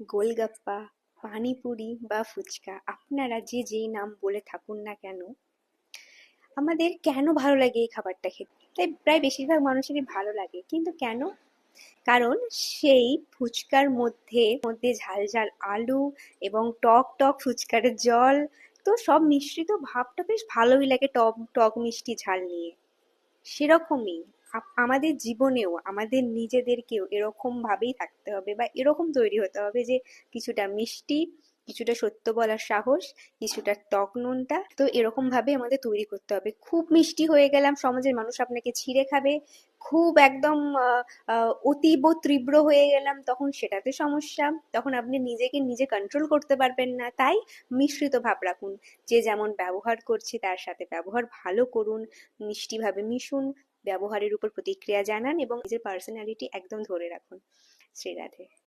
গোলগাপ্পা, পানিপুরি বা ফুচকা, আপনারা যে যেই নাম বলে থাকুন না কেন, আমাদের কেন ভালো লাগে এই খাবারটা খেতে? তাই প্রায় বেশিরভাগ মানুষেরই ভালো লাগে, কিন্তু কেন? কারণ সেই ফুচকার মধ্যে মধ্যে ঝাল ঝাল আলু এবং টক টক ফুচকার জল, তো সব মিশ্রিত ভাবটা বেশ ভালোই লাগে, টক টক মিষ্টি ঝাল নিয়ে। সেরকমই আমাদের জীবনেও আমাদের নিজেদেরকেও এরকম ভাবেই থাকতে হবে, বা এরকম তৈরি হতে হবে যে কিছুটা মিষ্টি, কিছুটা সত্য বলার সাহস, কিছুটা টক নুনটা তো এরকম ভাবে আমাদের তৈরি করতে হবে। খুব মিষ্টি হয়ে গেলাম, সমাজের মানুষ আপনাকে ছিঁড়ে খাবে। খুব একদম অতীব তীব্র হয়ে গেলাম, তখন সেটাতে সমস্যা, তখন আপনি নিজেকে নিজে কন্ট্রোল করতে পারবেন না। তাই মিশ্রিত ভাব রাখুন। যে যেমন ব্যবহার করছে তার সাথে ব্যবহার ভালো করুন, মিষ্টিভাবে মিশুন, ব্যবহারের উপর প্রতিক্রিয়া জানান এবং নিজের পার্সোনালিটি একদম ধরে রাখুন। শ্রী রাধে।